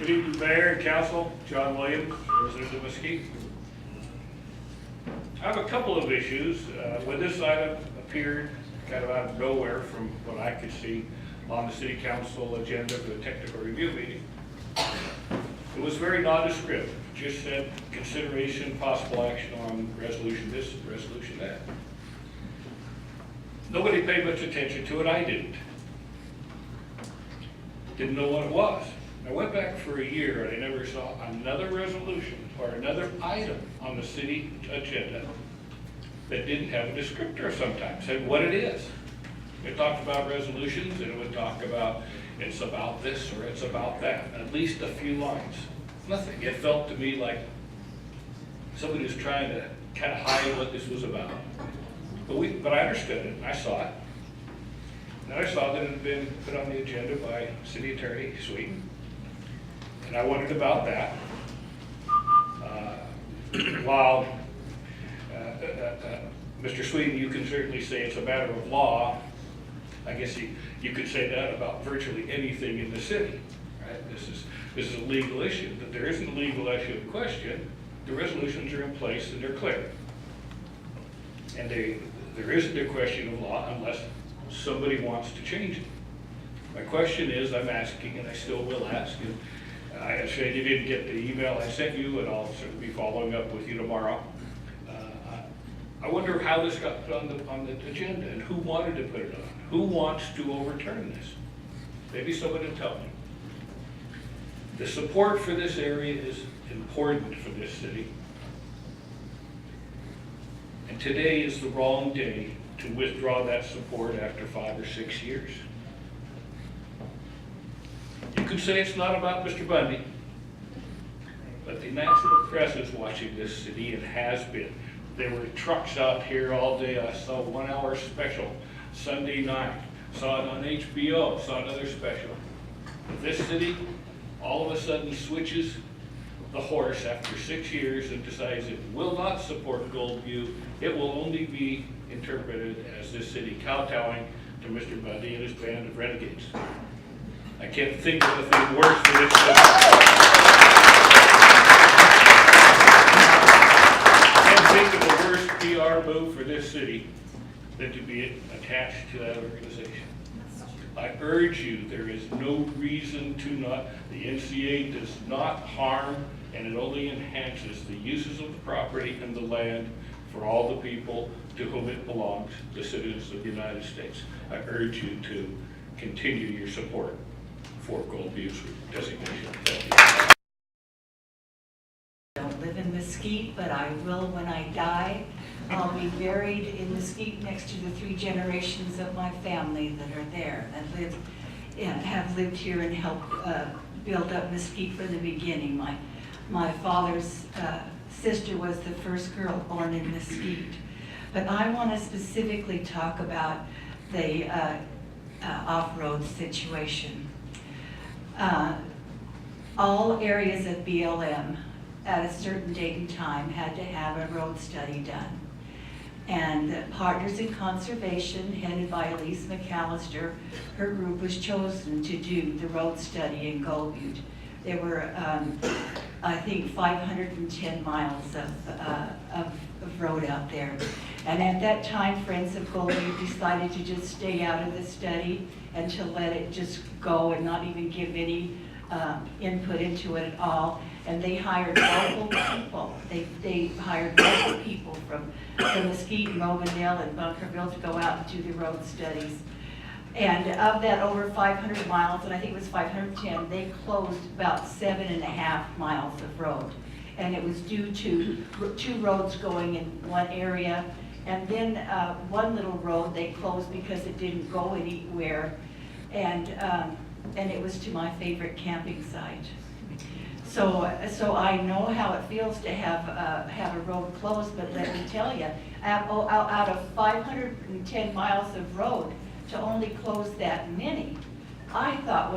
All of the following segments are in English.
Good evening, Mayor and Council. John Williams, resident of Mesquite. I have a couple of issues. When this item appeared kind of out of nowhere from what I could see on the City Council agenda for the technical review meeting, it was very nondescript. Just said consideration, possible action on resolution this, resolution that. Nobody paid much attention to it. I didn't. Didn't know what it was. I went back for a year and I never saw another resolution or another item on the city agenda that didn't have a descriptor sometimes, said what it is. It talked about resolutions and it would talk about it's about this or it's about that, at least a few lines. Nothing. It felt to me like somebody was trying to kind of hide what this was about. But I understood it, I saw it. And I saw that it had been put on the agenda by City Attorney Sweden. And I wondered about that. While Mr. Sweden, you can certainly say it's a matter of law, I guess you could say that about virtually anything in the city, right? This is a legal issue, but there isn't a legal issue in question. The resolutions are in place and they're clear. And there isn't a question of law unless somebody wants to change it. My question is, I'm asking, and I still will ask, and I understand you didn't get the email I sent you, and I'll certainly be following up with you tomorrow. I wonder how this got put on the agenda and who wanted to put it on. Who wants to overturn this? Maybe somebody will tell me. The support for this area is important for this city. And today is the wrong day to withdraw that support after 5 or 6 years. You could say it's not about Mr. Bundy, but the national press is watching this city and has been. There were trucks out here all day. I saw a 1-hour special Sunday night. Saw it on HBO, saw another special. But this city all of a sudden switches the horse after 6 years and decides it will not support Goldview. It will only be interpreted as this city kowtowing to Mr. Bundy and his band of renegades. I can't think of anything worse for this city. I can't think of a worse PR move for this city than to be attached to that organization. I urge you, there is no reason to not. The NCA does not harm, and it only enhances the uses of the property and the land for all the people to whom it belongs, the citizens of the United States. I urge you to continue your support for Goldview's designation. Thank you. I don't live in Mesquite, but I will when I die. I'll be buried in Mesquite next to the 3 generations of my family that are there, that have lived here and helped build up Mesquite from the beginning. My father's sister was the first girl born in Mesquite. But I want to specifically talk about the off-road situation. All areas of BLM at a certain date and time had to have a road study done. And Partners in Conservation, headed by Elise McAllister, her group was chosen to do the road study in Goldview. There were, I think, 510 miles of road out there. And at that time, Friends of Goldview decided to just stay out of the study and to let it just go and not even give any input into it at all. And they hired local people. They hired local people from Mesquite, Moganell, and Bunkerville to go out and do the road studies. And of that over 500 miles, and I think it was 510, they closed about 7.5 miles of road. And it was due to 2 roads going in one area, and then one little road they closed because it didn't go anywhere, and it was to my favorite camping site. So I know how it feels to have a road closed, but let me tell you, out of 510 miles of road, to only close that many, I thought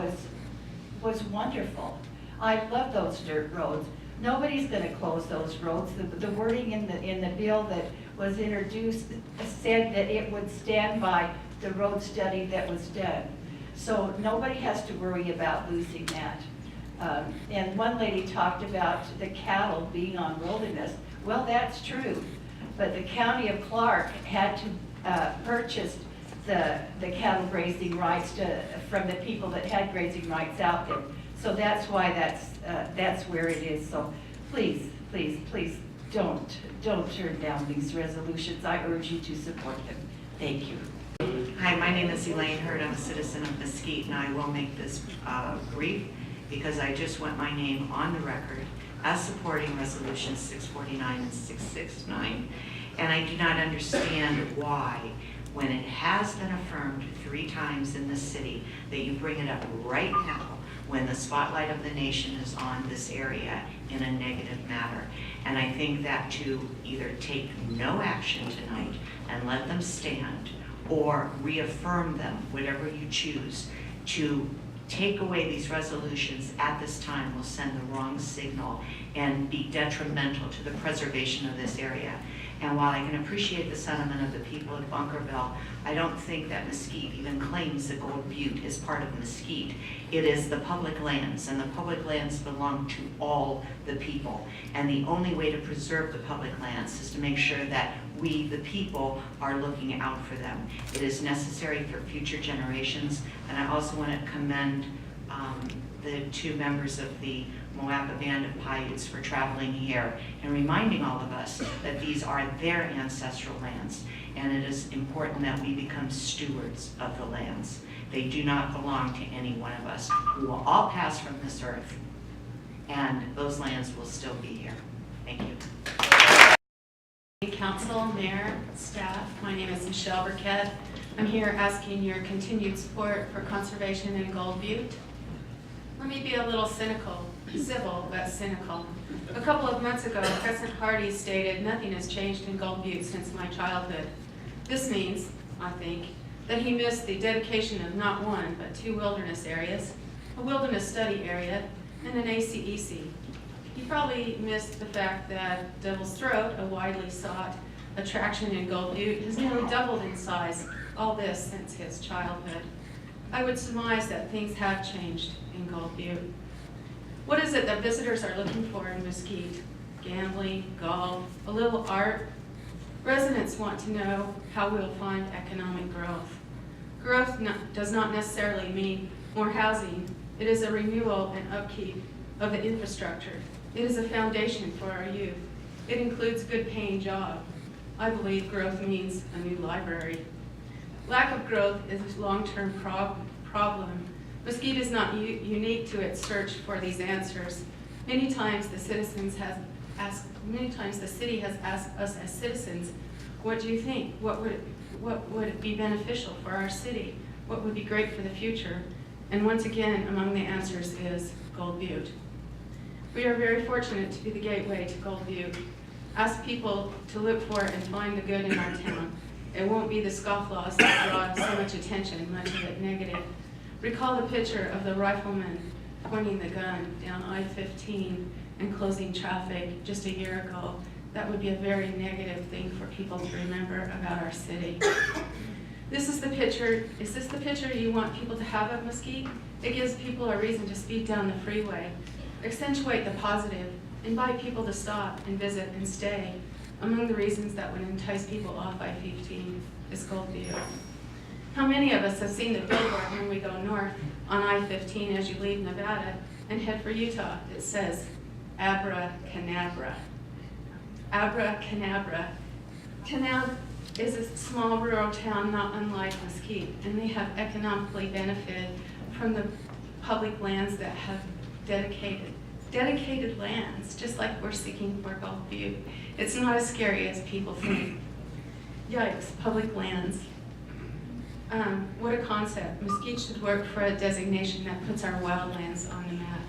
was wonderful. I love those dirt roads. Nobody's going to close those roads. The wording in the bill that was introduced said that it would stand by the road study that was done. So nobody has to worry about losing that. And one lady talked about the cattle being on wilderness. Well, that's true, but the county of Clark had to purchase the cattle grazing rights from the people that had grazing rights out there. So that's why that's where it is. So please, please, please don't turn down these resolutions. I urge you to support them. Thank you. Hi, my name is Elaine Hurd. I'm a citizen of Mesquite, and I will make this brief because I just want my name on the record as supporting resolutions 649 and 669. And I do not understand why, when it has been affirmed 3 times in the city, that you bring it up right now when the spotlight of the nation is on this area in a negative manner. And I think that to either take no action tonight and let them stand, or reaffirm them, whatever you choose, to take away these resolutions at this time will send the wrong signal and be detrimental to the preservation of this area. And while I can appreciate the sentiment of the people of Bunkerville, I don't think that Mesquite even claims that Gold Butte is part of Mesquite. It is the public lands, and the public lands belong to all the people. And the only way to preserve the public lands is to make sure that we, the people, are looking out for them. It is necessary for future generations. And I also want to commend the 2 members of the Moapa Band of Paiutes for traveling here and reminding all of us that these are their ancestral lands, and it is important that we become stewards of the lands. They do not belong to any one of us. We will all pass from this earth, and those lands will still be here. Thank you. Council, Mayor, staff, my name is Michelle Burkett. I'm here asking your continued support for conservation in Gold Butte. Let me be a little civil but cynical. A couple of months ago, President Hardy stated nothing has changed in Gold Butte since my childhood. This means, I think, that he missed the dedication of not 1 but 2 wilderness areas, a wilderness study area, and an ACEC. He probably missed the fact that Devil's Throat, a widely sought attraction in Gold Butte, has nearly doubled in size, all this since his childhood. I would surmise that things have changed in Gold Butte. What is it that visitors are looking for in Mesquite? Gambling, golf, a little art? Residents want to know how we'll find economic growth. Growth does not necessarily mean more housing. It is a renewal and upkeep of the infrastructure. It is a foundation for our youth. It includes good paying job. I believe growth means a new library. Lack of growth is a long-term problem. Mesquite is not unique to its search for these answers. Many times the city has asked us as citizens, what do you think? What would be beneficial for our city? What would be great for the future? And once again, among the answers is Gold Butte. We are very fortunate to be the gateway to Gold Butte. Ask people to look for and find the good in our town. It won't be the scofflaws that draw so much attention, much of it negative. Recall the picture of the rifleman pointing the gun down I-15 and closing traffic just a year ago. That would be a very negative thing for people to remember about our city. This is the picture. Is this the picture you want people to have of Mesquite? It gives people a reason to speed down the freeway, accentuate the positive, invite people to stop and visit and stay. Among the reasons that would entice people off I-15 is Gold Butte. How many of us have seen the billboard when we go north on I-15 as you leave Nevada and head for Utah? It says, Abracadabra. Abracadabra. Canal is a small rural town not unlike Mesquite, and they have economically benefited from the public lands that have dedicated lands, just like we're seeking for Gold Butte. It's not as scary as people think. Yikes, public lands. What a concept. Mesquite should work for a designation that puts our wildlands on the map.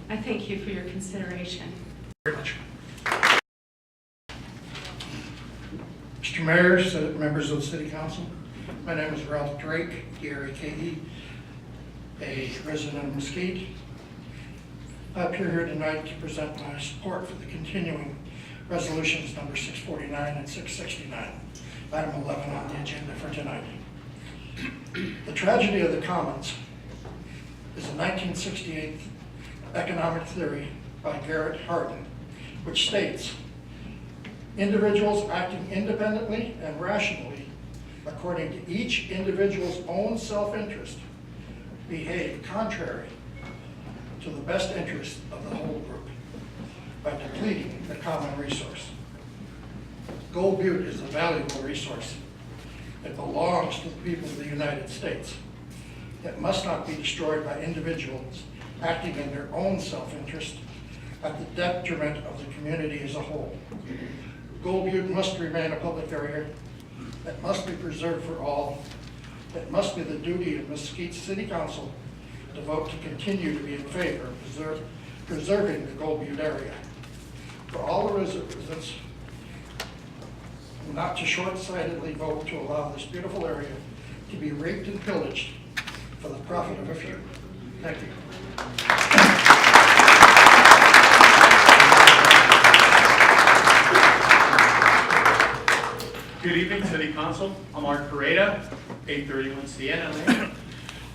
I thank you for your consideration. Very much. Mr. Mayor, members of the City Council, my name is Ralph Drake, D-R-A-K-E, a resident of Mesquite. I appear here tonight to present my support for the continuing resolutions number 649 and 669, item 11 on the agenda for tonight. The tragedy of the Commons is a 1968 economic theory by Garrett Hardin, which states, individuals acting independently and rationally according to each individual's own self-interest behave contrary to the best interest of the whole group by depleting the common resource. Gold Butte is a valuable resource. It belongs to the people of the United States. It must not be destroyed by individuals acting in their own self-interest at the detriment of the community as a whole. Gold Butte must remain a public area. It must be preserved for all. It must be the duty of Mesquite City Council to vote to continue to be in favor of preserving the Gold Butte area. For all the residents, not to short-sightedly vote to allow this beautiful area to be raped and pillaged for the profit of a few. Thank you. Good evening, City Council. I'm Art Pareda, 831 Sienna Lane.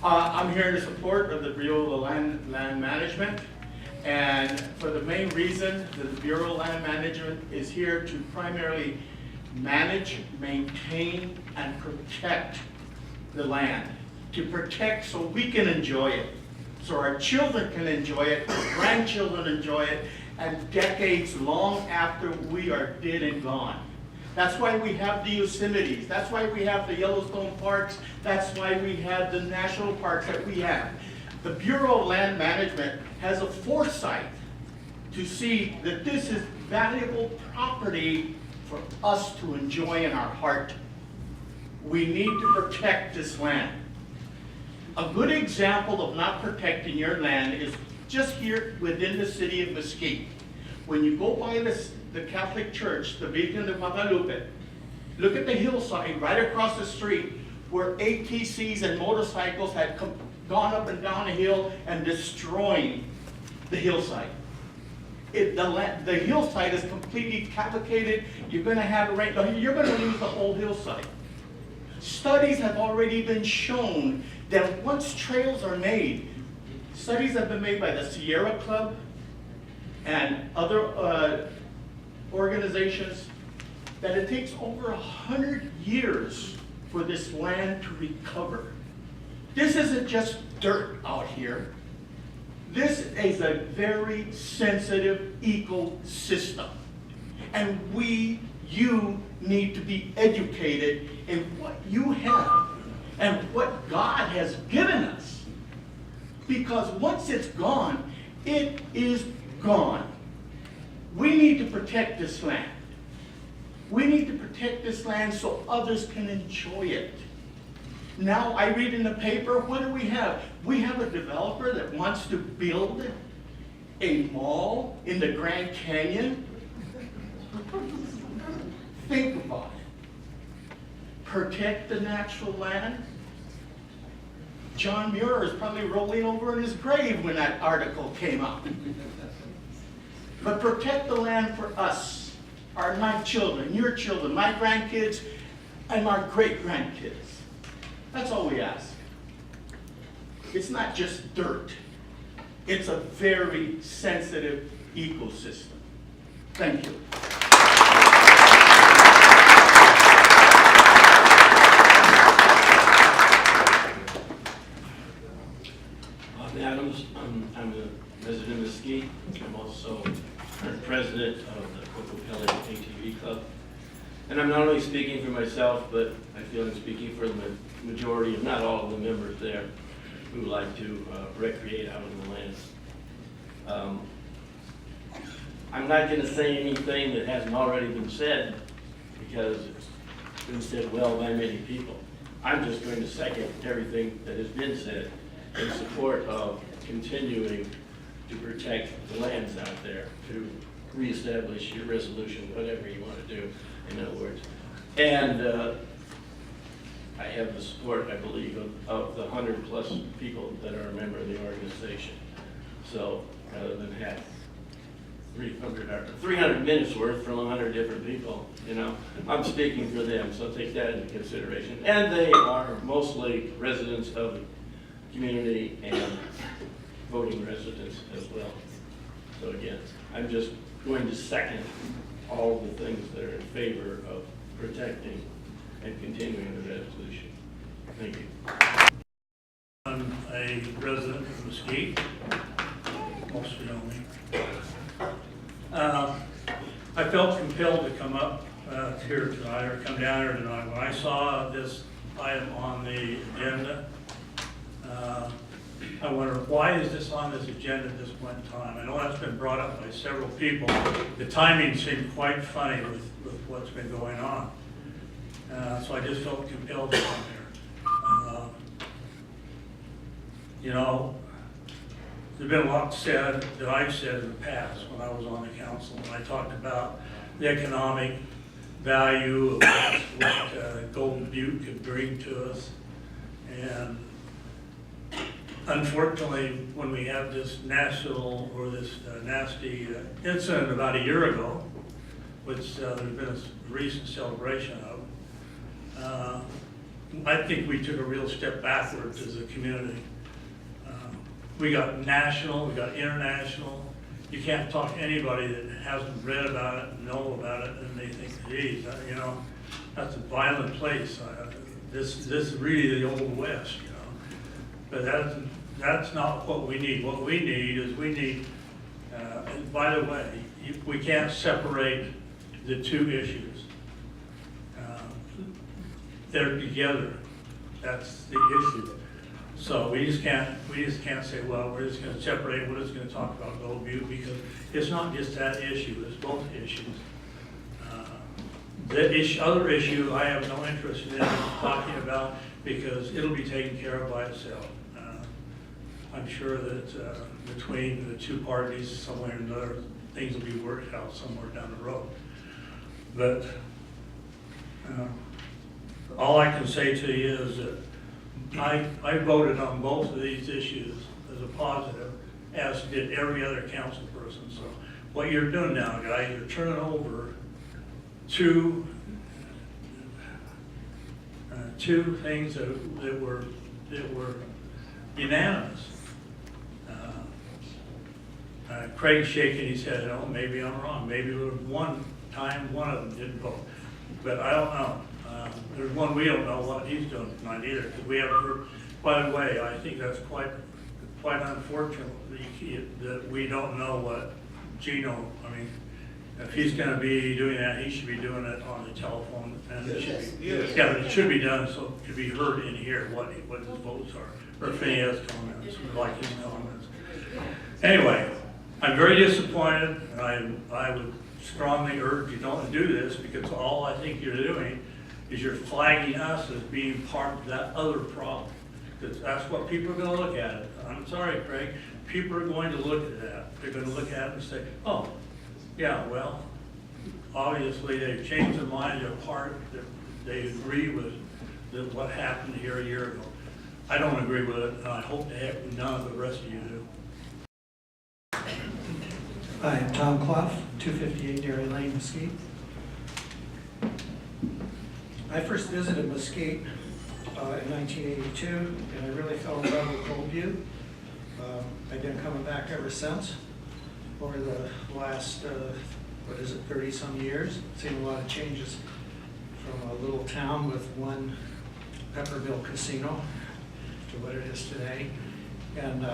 I'm here in support of the Bureau of Land Management, and for the main reason that the Bureau of Land Management is here to primarily manage, maintain, and protect the land. To protect so we can enjoy it, so our children can enjoy it, our grandchildren enjoy it, and decades long after we are dead and gone. That's why we have the Yosemites. That's why we have the Yellowstone parks. That's why we have the national parks that we have. The Bureau of Land Management has a foresight to see that this is valuable property for us to enjoy in our heart. We need to protect this land. A good example of not protecting your land is just here within the city of Mesquite. When you go by the Catholic Church, the Virgen de Guadalupe, look at the hillside right across the street where ATCs and motorcycles had gone up and down a hill and destroying the hillside. The hillside is completely cavalcated. You're going to have it right, you're going to lose the whole hillside. Studies have already been shown that once trails are made, studies have been made by the Sierra Club and other organizations, that it takes over 100 years for this land to recover. This isn't just dirt out here. This is a very sensitive ecosystem. And you need to be educated in what you have and what God has given us. Because once it's gone, it is gone. We need to protect this land. We need to protect this land so others can enjoy it. Now I read in the paper, what do we have? We have a developer that wants to build a mall in the Grand Canyon. Think about it. Protect the natural land. John Muir is probably rolling over in his grave when that article came out. But protect the land for us, my children, your children, my grandkids, and our great-grandkids. That's all we ask. It's not just dirt. It's a very sensitive ecosystem. Thank you. I'm Adams. I'm a resident of Mesquite. I'm also current president of the Cocopelli ATV Club. And I'm not only speaking for myself, but I feel I'm speaking for the majority, if not all of the members there, who like to recreate out on the land. I'm not going to say anything that hasn't already been said, because it's been said well by many people. I'm just going to second everything that has been said in support of continuing to protect the lands out there, to reestablish your resolution, whatever you want to do, in other words. And I have the support, I believe, of the 100+ people that are a member of the organization. So rather than have 300 minutes worth from 100 different people, you know, I'm speaking for them, so take that into consideration. And they are mostly residents of the community and voting residents as well. So again, I'm just going to second all the things that are in favor of protecting and continuing the resolution. Thank you. I'm a resident of Mesquite, most of you know me. I felt compelled to come up here tonight, or come down here tonight. When I saw this item on the agenda, I wonder, why is this on this agenda at this point in time? I know that's been brought up by several people. The timing seemed quite funny with what's been going on. So I just felt compelled to come here. You know, there's been a lot said that I've said in the past when I was on the council, and I talked about the economic value of what Golden Butte could bring to us. And unfortunately, when we have this national, or this nasty incident about a year ago, which there's been a recent celebration of, I think we took a real step backwards as a community. We got national, we got international. You can't talk to anybody that hasn't read about it, know about it, and they think, geez, you know, that's a violent place. This is really the old West, you know. But that's not what we need. What we need is and by the way, we can't separate the two issues. They're together. That's the issue. So we just can't say, well, we're just going to separate. We're just going to talk about Gold Butte, because it's not just that issue. It's both issues. The other issue I have no interest in talking about, because it'll be taken care of by itself. I'm sure that between the two parties, somewhere or another, things will be worked out somewhere down the road. But all I can say to you is that I voted on both of these issues as a positive, as did every other council person. So what you're doing now, guys, you're turning over two things that were unanimous. Craig's shaking his head. Oh, maybe I'm wrong. Maybe there was one time one of them didn't vote, but I don't know. There's one we don't know what he's doing tonight either, because we haven't heard. By the way, I think that's quite unfortunate that we don't know what Gino, I mean, if he's gonna be doing that, he should be doing it on the telephone, and it should be, yeah, but it should be done so it could be heard in here what his votes are, or if he has comments, like his comments. Anyway, I'm very disappointed, and I would strongly urge you don't do this, because all I think you're doing is you're flagging us as being part of that other problem. Because that's what people are going to look at it. I'm sorry, Craig. People are going to look at that. They're going to look at it and say, oh, yeah, well, obviously they've changed their mind. They're part, they agree with what happened here a year ago. I don't agree with it, and I hope to heck none of the rest of you do. Hi, I'm Tom Clough, 258 Dairy Lane, Mesquite. I first visited Mesquite in 1982, and I really fell in love with Gold Butte. I've been coming back ever since. Over the last, 30-some years, seen a lot of changes from a little town with one Pepperville casino to what it is today. And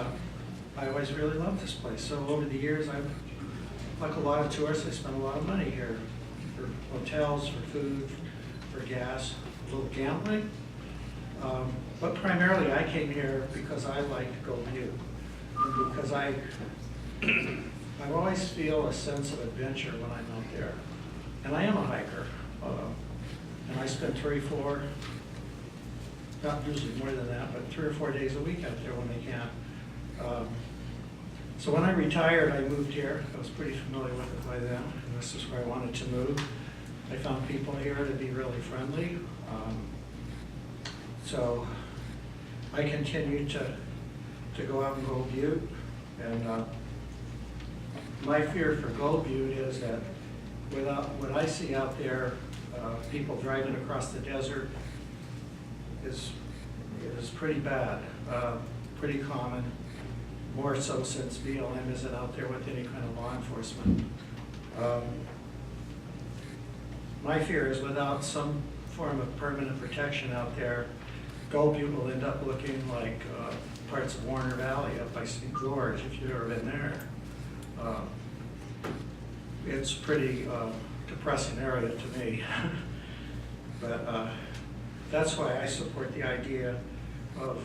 I always really loved this place. So over the years, like a lot of tourists, I spent a lot of money here for hotels, for food, for gas, a little gambling. But primarily I came here because I liked Gold Butte, and because I always feel a sense of adventure when I'm out there. And I am a hiker. And I spend 3-4, not usually more than that, but 3 or 4 days a week out there when I can. So when I retired, I moved here. I was pretty familiar with it by then, and this is where I wanted to move. I found people here to be really friendly. So I continued to go out and Gold Butte. And my fear for Gold Butte is that without what I see out there, people driving across the desert is pretty bad, pretty common. more so since BLM isn't out there with any kind of law enforcement. My fear is without some form of permanent protection out there, Gold Butte will end up looking like parts of Warner Valley up by St. George, if you've ever been there. It's pretty depressing area to me. But that's why I support the idea of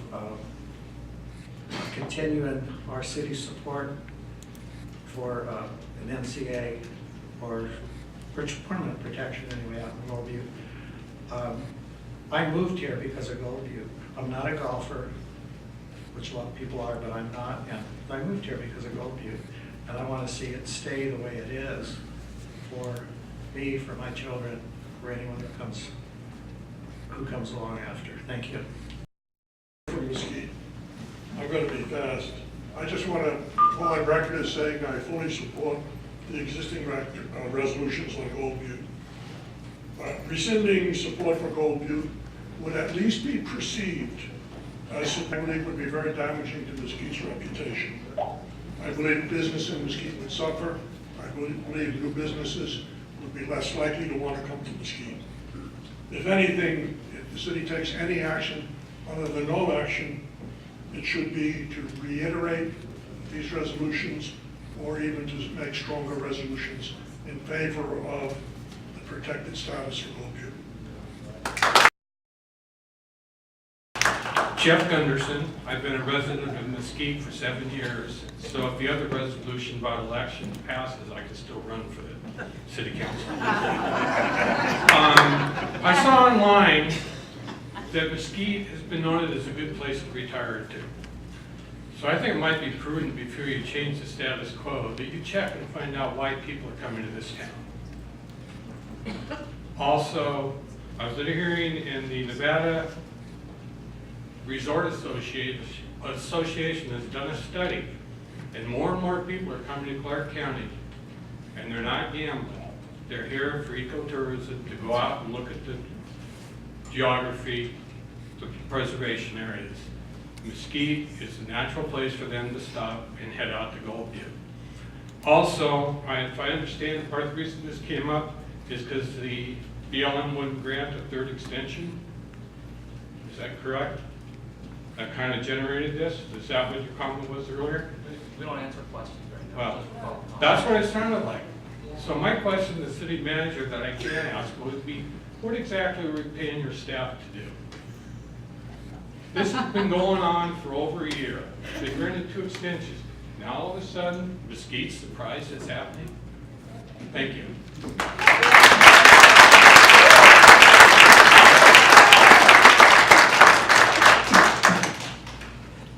continuing our city's support for an NCA or permanent protection anyway out in Gold Butte. I moved here because of Gold Butte. I'm not a golfer, which a lot of people are, but I'm not. And I moved here because of Gold Butte, and I want to see it stay the way it is for me, for my children, for anyone that who comes along after. Thank you. From Mesquite. I'm going to be fast. I just want to go on record as saying I fully support the existing resolutions on Gold Butte. Rescinding support for Gold Butte would at least be perceived as I believe would be very damaging to Mesquite's reputation. I believe business in Mesquite would suffer. I believe new businesses would be less likely to want to come to Mesquite. If anything, if the city takes any action other than no action, it should be to reiterate these resolutions or even to make stronger resolutions in favor of the protected status for Gold Butte. Jeff Gunderson. I've been a resident of Mesquite for 7 years, so if the other resolution about election passes, I can still run for the city council. I saw online that Mesquite has been noted as a good place to retire to. So I think it might be prudent before you change the status quo that you check and find out why people are coming to this town. Also, I was at a hearing in the Nevada Resort Association has done a study, and more people are coming to Clark County, and they're not gambling. They're here for ecotourism, to go out and look at the geography, the preservation areas. Mesquite is a natural place for them to stop and head out to Gold Butte. Also, if I understand, part of the reason this came up is because the BLM wouldn't grant a third extension. Is that correct? That kind of generated this? Is that what your comment was earlier? We don't answer questions right now. Well, that's what it sounded like. So my question to the city manager that I can ask would be, what exactly are we paying your staff to do? This has been going on for over a year. They granted 2 extensions. Now all of a sudden, Mesquite's surprised it's happening? Thank you.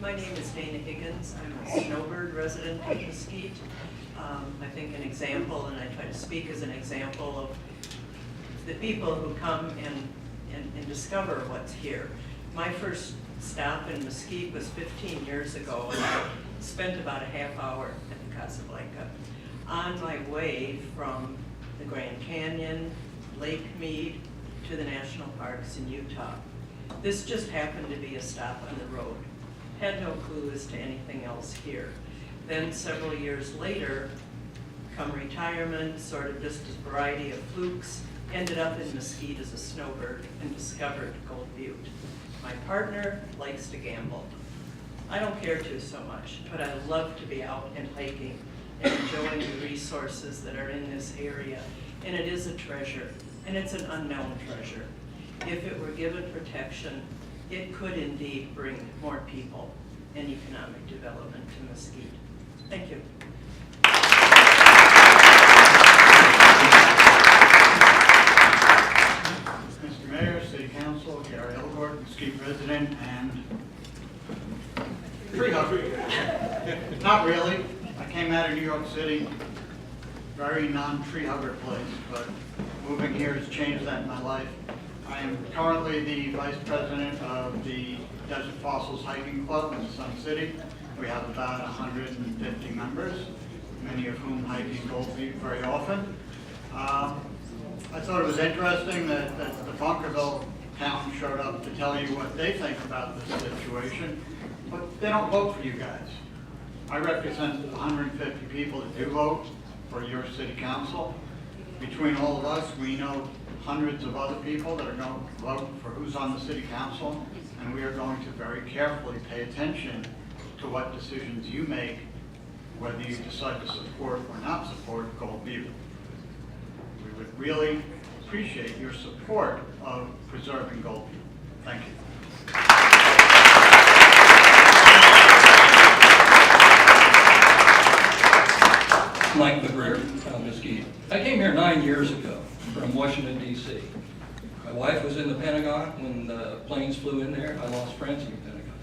My name is Dana Higgins. I'm a snowbird resident of Mesquite. I think an example, and I try to speak as an example of the people who come and discover what's here. My first stop in Mesquite was 15 years ago, and I spent about a half hour at the Casablanca on my way from the Grand Canyon, Lake Mead, to the national parks in Utah. This just happened to be a stop on the road. Had no clue as to anything else here. Then several years later, come retirement, sort of just a variety of flukes, ended up in Mesquite as a snowbird and discovered Gold Butte. My partner likes to gamble. I don't care to so much, but I love to be out and hiking and enjoying the resources that are in this area. And it is a treasure, and it's an unknown treasure. If it were given protection, it could indeed bring more people and economic development to Mesquite. Thank you. Mr. Mayor, City Council, Gary Elgort, Mesquite resident and tree hugger. Not really. I came out of New York City, very non-tree hugger place, but moving here has changed that in my life. I am currently the vice president of the Desert Fossils Hiking Club in Sun City. We have about 150 members, many of whom hike in Gold Butte very often. I thought it was interesting that the Bunkerville town showed up to tell you what they think about this situation, but they don't vote for you guys. I represent the 150 people that do vote for your city council. Between all of us, we know hundreds of other people that are going to vote for who's on the city council, and we are going to very carefully pay attention to what decisions you make, whether you decide to support or not support Gold Butte. We would really appreciate your support of preserving Gold Butte. Thank you. Mike McGreer, Mesquite. I came here 9 years ago from Washington, D.C. My wife was in the Pentagon. When the planes flew in there, I lost friends in the Pentagon.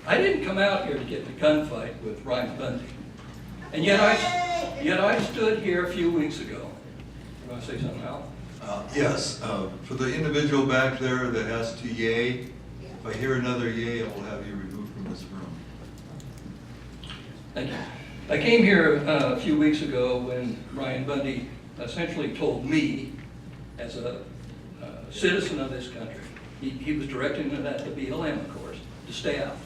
I didn't come out here to get in a gunfight with Ryan Bundy. And yet I stood here a few weeks ago. You want to say something, Al? Yes, for the individual back there that has to yay, if I hear another yay, I will have you removed from this room. Thank you. I came here a few weeks ago when Ryan Bundy essentially told me, as a citizen of this country, he was directing that to BLM, of course, to stay out.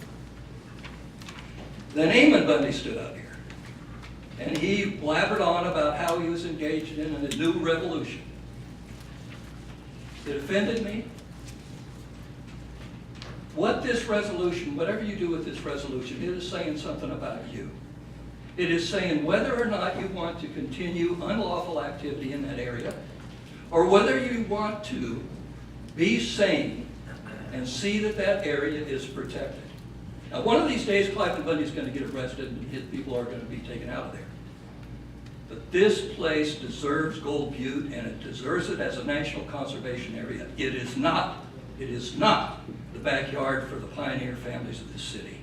Then Eamon Bundy stood up here, and he blabbered on about how he was engaged in a new revolution. It offended me. What this resolution, whatever you do with this resolution, it is saying something about you. It is saying whether or not you want to continue unlawful activity in that area, or whether you want to be sane and see that that area is protected. Now, one of these days, Clive Bundy is going to get arrested and his people are going to be taken out of there. But this place deserves Gold Butte, and it deserves it as a national conservation area. It is not the backyard for the pioneer families of this city.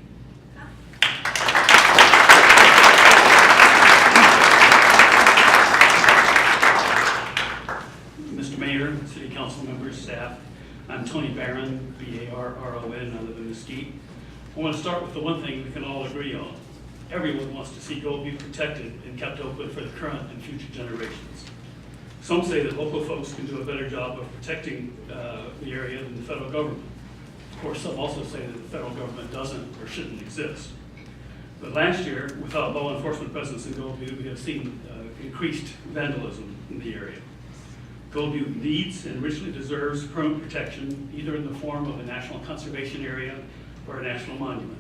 Mr. Mayor, City Council members, staff, I'm Tony Barron, B-A-R-R-O-N, I live in Mesquite. I want to start with the one thing we can all agree on. Everyone wants to see Gold Butte protected and kept open for the current and future generations. Some say that local folks can do a better job of protecting the area than the federal government. Of course, some also say that the federal government doesn't or shouldn't exist. But last year, without law enforcement presence in Gold Butte, we have seen increased vandalism in the area. Gold Butte needs and richly deserves permanent protection, either in the form of a national conservation area or a national monument.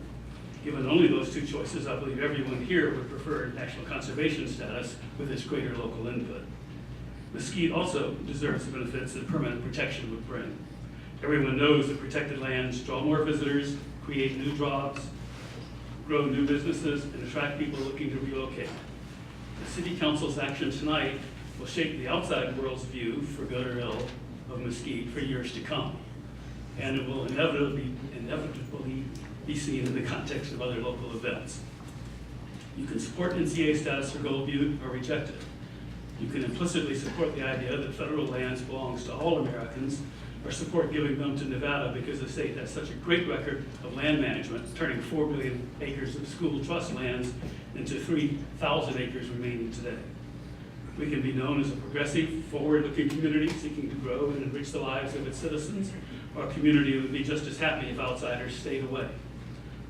Given only those two choices, I believe everyone here would prefer national conservation status with its greater local input. Mesquite also deserves the benefits that permanent protection would bring. Everyone knows that protected lands draw more visitors, create new jobs, grow new businesses, and attract people looking to relocate. The City Council's action tonight will shape the outside world's view, for good or ill, of Mesquite for years to come. And it will inevitably be seen in the context of other local events. You can support NCA status for Gold Butte or reject it. You can implicitly support the idea that federal lands belongs to all Americans, or support giving them to Nevada because the state has such a great record of land management, turning 4 million acres of school trust lands into 3,000 acres remaining today. We can be known as a progressive, forward-looking community seeking to grow and enrich the lives of its citizens, or a community that would be just as happy if outsiders stayed away.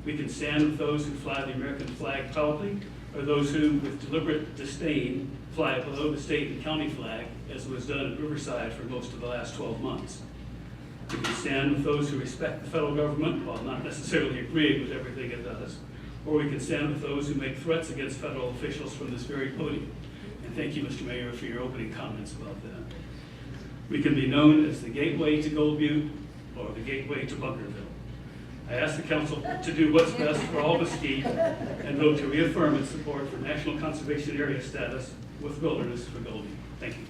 We can stand with those who fly the American flag proudly, or those who, with deliberate disdain, fly below the state and county flag, as was done at Riverside for most of the last 12 months. We can stand with those who respect the federal government while not necessarily agreeing with everything it does, or we can stand with those who make threats against federal officials from this very podium. And thank you, Mr. Mayor, for your opening comments about that. We can be known as the gateway to Gold Butte or the gateway to Bunkerville. I ask the council to do what's best for all Mesquite and vote to reaffirm its support for national conservation area status with wilderness for Gold Butte. Thank you.